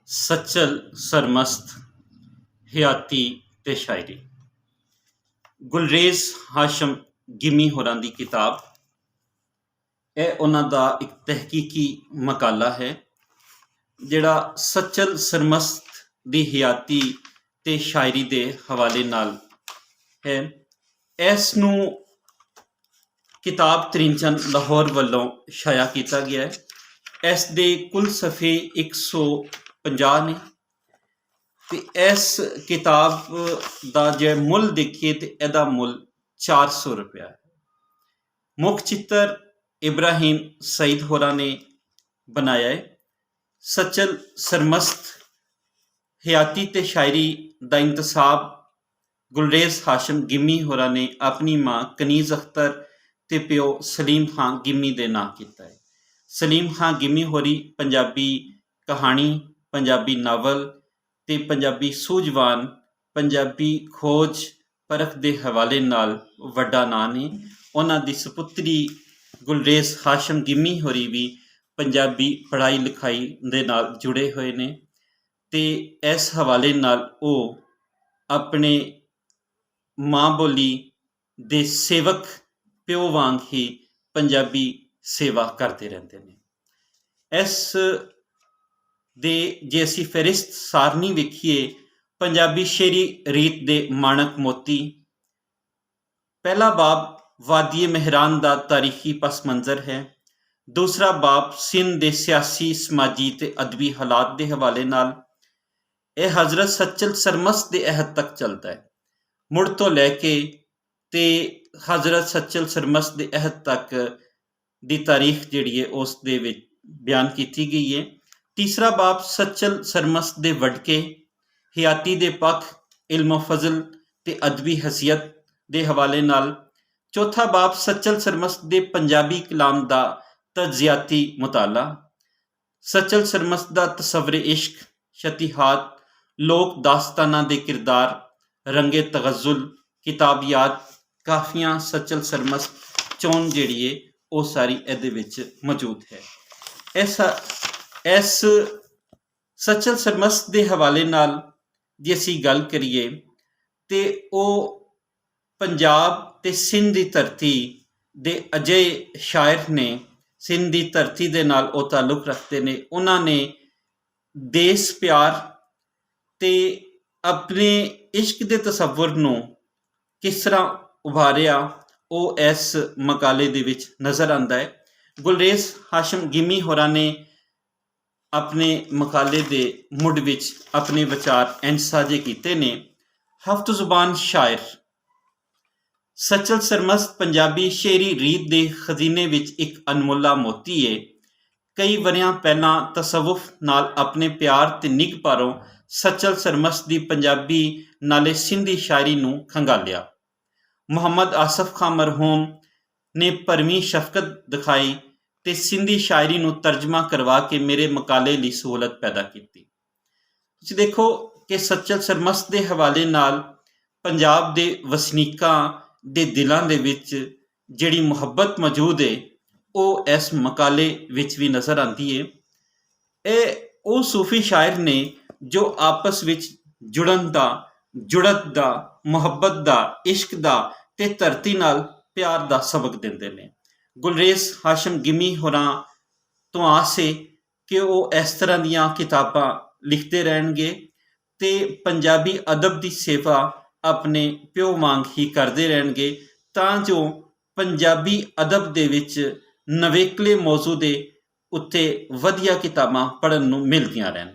सचल सरमस्त हयाती ते शायरी गुलरेज हाशम गिमी होरां दी किताब यह उन्हां दा एक तहकीकी मकाला है जिहड़ा सचल सरमस्त दी हयाती ते शायरी दे हवाले नाल है। इस नूं किताब तरीनचंद लाहौर वालों शाया किया गया है। इस दे कुल सफ़े 150 ने ते इस किताब का जो मुल देखिए तो यदा मुल 400 रुपया है। मुख चित्र इब्राहिम सईद होरा ने बनाया है। सचल सरमस्त हयाती ते शायरी का इंतसाब गुलरेज हाशम गिमी होरा ने अपनी माँ कनीज़ अख्तर ते प्यो सलीम खां गिमी दे नाम किया है। सलीम खां गिमी होरी पंजाबी कहानी, पंजाबी नावल ते पंजाबी सूझवान, पंजाबी खोज परख के हवाले नाल वड्डा नां ने। उन्हां दी सपुत्री गुलरेज हाशम गिमी होरी भी पंजाबी पढ़ाई लिखाई दे नाल जुड़े हुए ने ते इस हवाले नाल वो अपने माँ बोली दे सेवक प्यो वांग ही पंजाबी सेवा करते रहते हैं। इस दे जे असी फहरिस्त सारनी वेखिए पंजाबी शेरी रीत दे माणक मोती, पहला बाब वादी मेहरान का तारीखी पस मंज़र है। दूसरा बाब सिंध के सियासी समाजी ते अदबी हालात के हवाले नाल यह हज़रत सचल सरमस्त के अहद तक चलता है। मुड़ तो लैके ते हज़रत सचल सरमस्त के अहद तक दी तारीख जिहड़ी है उस दे विच बयान की गई है। तीसरा बाब सचल सरमस्त दे वडके हयाती दे पख, इल्मो फजल ते अदबी हसीयत दे हवाले नाल। चौथा बाब सचल सरमस्त दे पंजाबी कलाम दा तज्जियाती मुताला। सचल सरमस्त दा तसव्वुर इश्क, शतीहात, लोक दास्ताना दे किरदार, रंगे तगज़ुल, किताबियात, काफियां सचल सरमस्त चोन जिहड़ी है वो सारी इहदे विच मौजूद है। इस सचल सरमस्त के हवाले नाल जे असी गल करिए तो वो पंजाब ते सिंध की धरती दे अजे शायर ने, सिंध की धरती दे नाल वो ताल्लुक रखते ने। उन्होंने देश प्यार ते अपने इश्क के तसव्वुर नूं किस तरह उभारिया वो इस मकाले दे विच नज़र आंदा है। गुलरेज हाशम गिमी होरा ने अपने मकाले दे मुड़ विच अपने विचार इंज साझे कीते ने। हफ्त जुबान शायर सचल सरमस्त पंजाबी शेरी रीत दे खजीने विच एक अनमोला मोती है। कई वरियां पहला तसव्वुफ नाल अपने प्यार ते निग पारों सचल सरमस्त दी पंजाबी नाले सिंधी शायरी नूं खंगालिया। मुहम्मद आसफ खां मरहूम ने भरवीं शफकत दिखाई ते सिंधी शायरी नूं तर्जमा करवा के मेरे मकाले लई सहूलत पैदा की। तुसीं देखो कि सचल सरमस्त के हवाले नाल पंजाब के वसनीकां दे दिलां दे विच जिहड़ी मुहब्बत मौजूद है वो इस मकाले विच भी नज़र आती है। ये वो सूफी शायर ने जो आपस विच जुड़न दा, जुड़त दा, मुहब्बत दा, इश्क दा ते धरती नाल प्यार दा सबक देंदे ने। गुलरेज हाशम गिमी होरां तो आस है कि वो इस तरह दीयां किताबां लिखते रहणगे ते पंजाबी अदब की सेवा अपने प्यो वांग ही करते रहणगे तां जो पंजाबी अदब दे विच नवेकले मौजू दे उत्ते वधिया किताबां पढ़न नूं मिलदियां रहन।